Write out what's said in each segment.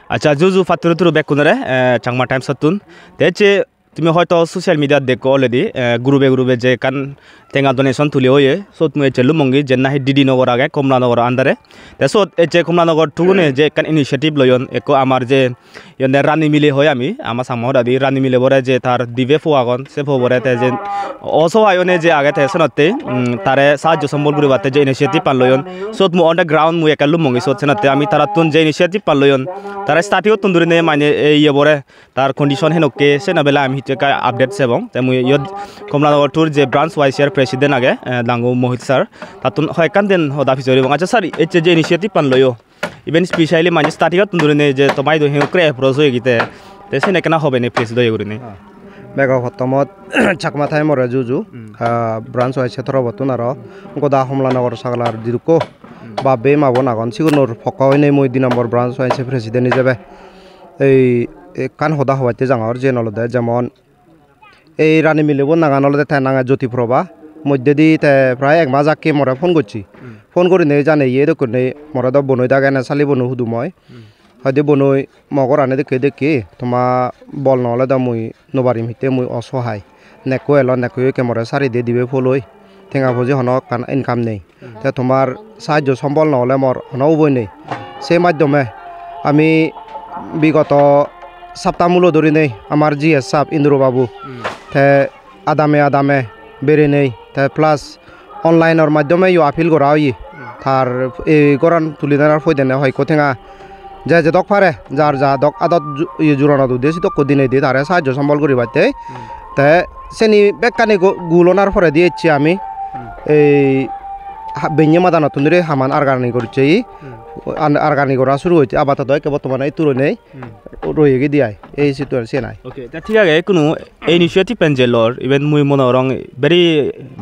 আচ্ছা জুজু ফাতুর তুরু বেকুনরে চাংমা টাইম সাতুন তেচে তুমি হয়তো সোশ্যাল মিডিয়া দেখো অলরেডি গ্রুপে যে কান টেঙা ডোনেশন তুলি হয়ে সত মুই চেলু মঙ্গি যে নাহি ডিডি নগর আগে কমলানগর আন্ডারে তে সত এচে কমলানগর টুগুনে যে কান ইনিশিয়েটিভ লয়ন একো আমার যে ইয়নে রানি মিলে হয় আমি আমার সামহর আদি রানি মিলে বরে যে তার দিবে ফুয়াগন সে ফুবরে তে যে অসহায়নে যে আগে তে সনতে তারে সাহায্য সম্বল গুরি বাতে যে ইনিশিয়েটিভ পান লয়ন সত মু আন্ডারগ্রাউন্ড মু একালু মঙ্গি সত সেনাতে আমি তারা তুন যে ইনিশিয়েটিভ পান লয়ন তারা স্টার্টিও তুন্দুরিনে মানে এই বরে তার কন্ডিশন হেনকে সেনা বেলা আমি হিতে আপডেট সেবং তে মুই ইয়ত কমলানগর টুর যে ব্রাঞ্চ ওয়াইস ইয়ার প্রেসিডেন্ট আগে দাঙ্গু মোহিত স্যার তাতুন হয় কান দেন হদা ফিসরি আচ্ছা স্যার এচে যে ইনিশিয়েটিভ পান লয়ো ইভেন স্পেশালি মানে স্টার্টিও তুন্দুরিনে যে তোমাই দো হেক্রে অ্যাপ্রোচ হয়ে গিতে তে সেনে কেনা হবে নে প্লেস দয় গুরিনে বেগ হতমত চাকমা থাই মরে জুজু ব্রাঞ্চ ওয়াইস থর বতুন আর গদা কমলানগর সাগলার দিরুকো বা বে মাবো নাগন সিগুনোর ফকাইনে মই 2 নম্বর ব্রাঞ্চ ওয়াইস প্রেসিডেন্ট হিসেবে এই কান হদা হওয়াইতে জাঙর যে নলদে যেমন এই রানী মিলিব নাগান নলদে তাই নাঙা জ্যোতিপ্রভা মধ্যে দি প্রায় 1 মাস আগে মরে ফোন করছি ফোন করে নেই জানে ইয়ে দেখুন নেই মরে তো বনই দাগে না চালি বনু হুদু মই হয়তো বনই মগর আনে দেখে তোমা বল নহলে দা মুই নবারিম হিতে মুই অসহায় নেকো এল নেকো কেমরে সারি দিয়ে দিবে ফলই ঠেঙা ভোজি হন কান ইনকাম নেই তে তোমার সাহায্য সম্বল নহলে মর হন উবই নেই সেই মাধ্যমে আমি বিগত সপ্তাহমূল ধরে নেই আমার জিএস সাহেব ইন্দ্রবাবু তে আদামে বেড়ে নেই তে প্লাস অনলাইনের মাধ্যমে ইউ আপিল করা হয় তার এই গরান তুলি দেনার ফই দেনে হয় কোথেঙা যে দক পারে যার যা দক আদত জোরানো দিয়েছি দক দিনে দিয়ে তারে সাহায্য সম্বল করি পাইতে তে সেনি বেকানি গুলনার পরে দিয়েছি আমি এই বেঞ্জে মাদা নতুন ধরে হামান আরগানি করছে আরগানি করা শুরু হয়েছে আপাতত বর্তমানে এই তুলে নেই রয়ে গিয়ে দিয়াই এই সিচুয়েশন নাই ওকে ঠিক আছে কোনো ইনিশিয়েটিভ পেনজেলর ইভেন মুই মনে রং ভেরি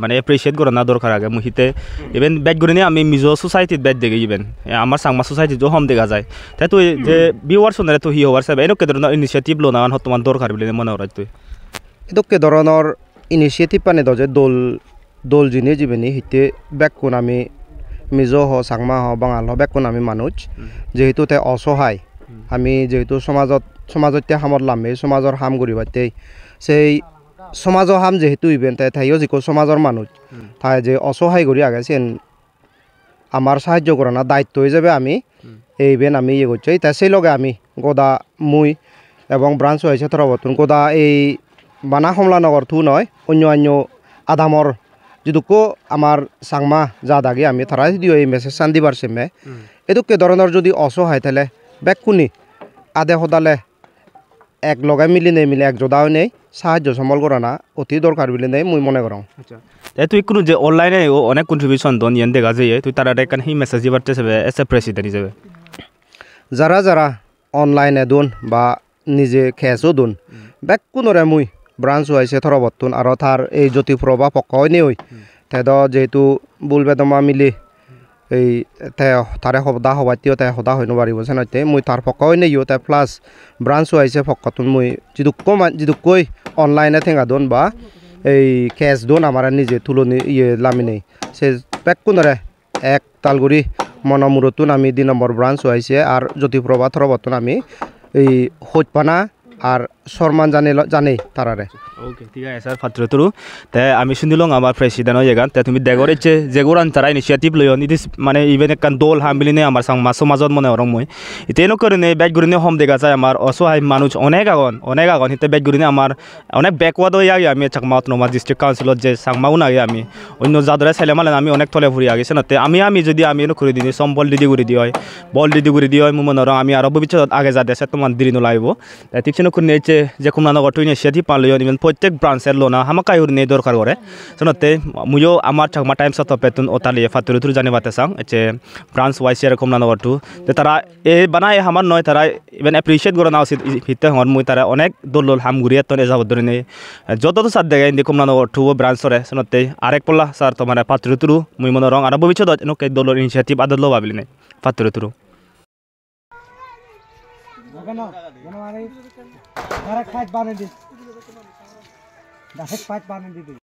মানে এপ্রিসিয়েট করা না দরকার আগে মুহিতে ইভেন ব্যাক করে আমি মিজো সোসাইটিত ব্যাক দেখে ইভেন আমার সাংমা সোসাইটি যে হম দেখা যায় তাই তুই যে ভিউয়ার শুনে তো হি হওয়ার সাহেব এনেকে ধরনের ইনিশিয়েটিভ লো না তোমার দরকার বলে মনে হয় তুই এদকে ধরনের ইনিশিয়েটিভ পানে দজে দোল জিনে জীবনী হিতে ব্যাকুন আমি মিজো হ সাংমা হ বাঙাল হ ব্যাকুন আমি মানুষ যেহেতু তে অসহায় আমি যেহেতু সমাজতে হামত লামে সমাজৰ হাম কৰিবাতে সেই সমাজৰ হাম যেহেতু ইভেন তাইও যিকো সমাজৰ মানুষ তাই যে অসহায় করি আগেছেন আমার সাহায্য করা না দায়িত্ব হিসেবে আমি এই ইভেন আমি ইয়ে করছি তাই সেই লগে আমি গদা মুই এবং ব্রাঞ্চ হয়েছে তরবতন গদা এই বানা কমলানগর থু নয় অন্য আদামর যদুকো আমার সাংমা যা দাগে আমি তারা দিও এই মেসেজ চান দিবার সেমে এদুকে ধরনের যদি অসহায় তাহলে ব্যাকুনি আদে সদালে এক লগাই মিলি নেই মিলে এক জোদাও নেই সাহায্য সম্বল করা না অতি দরকার বলে নেই মুই মনে করো তুই কোনো যে অনলাইনে অনেক কন্ট্রিবিউশন দন ইয়ান দেখা যায় তুই তারা দেখান সেই মেসেজ দিবার হিসেবে এস এ প্রেসিডেন্ট হিসেবে যারা অনলাইনে দোন বা নিজে খেয়েছো দোন ব্যাকুনরে মুই ব্রাঞ্চ হয়েছে থরবর্তন আর তার এই জ্যোতিপ্রভা পক্কা হয়নি ওই তেদ যেহেতু বুলবে দমা মিলি এই তারে সদা হবাইতেও তাই সদা হৈ নোৱাৰিব যেনতে মই তাৰ পক্কা হৈ নেইও তাই প্লাছ ব্ৰাঞ্চ আহিছে পক্কাটোন মই যিদুকৈ অনলাইনে ঠেঙা দোন বা এই কেছ দোন আমাৰ নিজে তুলনি ইয়ে লামি নেই সে পেক কোনৰে এক তালগুৰি মনমূৰতোন আমি 2 নম্বৰ ব্ৰাঞ্চ আহিছে আর জ্যোতিপ্রভা থরবর্তন আমি এই হইতপানা আর সম্মান জানে তারারে ওকে ঠিক আছে স্যার ফাত্রতুরু তে আমি শুনিলাম আমার প্রেসিডেন্ট হয়ে গান তে তুমি দেখরে যে গোরান তারা ইনিশিয়েটিভ লয় নিদিস মানে ইভেন এক দোল হামবিলি নে আমার সাংমা সমাজত মনে হরম মই ইতেনো করে নে ব্যাক গুরিনে হোম দেখা যায় আমার অসহায় মানুষ অনেক আগন হিতে ব্যাক গুরিনে আমার অনেক ব্যাকওয়ার্ড হয়ে আগে আমি চাকমাত নমা ডিস্ট্রিক্ট কাউন্সিলত যে সাংমাও না আমি অন্য যাদরে ছেলে মানে আমি অনেক তলে ফুরি আগেছে না আমি যদি আমি এনো করে দিই সম্বল দিদি করে দিই হয় বল দিদি করে দিই হয় মু মনে আমি আরো ভবিষ্যৎ আগে যা দেশে তোমার দিন লাইব ঠিক করে যে কমলানগর টু ইনিশিয়েটিভ পান লয় ইভেন প্রত্যেক ব্রাঞ্চের লোনা হামাকাই উড়নে দরকার করে শোনতে মুইও আমার চাকমা টাইম সাথে পেতুন ওতালিয়ে ফাতুরুতুর জানি বাতে চাং যে ব্রাঞ্চ ওয়াইস ইয়ার কমলানগর টু তারা এই বানায় আমার নয় তারা ইভেন এপ্রিসিয়েট করে না উচিত হিতে হন মুই তারা অনেক দোল হাম ঘুরিয়ে তো এজাব ধরে নেই যত সার দেখাই ইন্দি কমলানগর টু ব্রাঞ্চরে শোনতে আরেক পল্লা স্যার তোমার ফাতুরুতুরু মুই মনে রং আর ভবিষ্যৎ এনেকে দলের ইনিশিয়েটিভ আদত লো ভাবিলি নেই ফাতুরুতুরু Direct fight ban in this.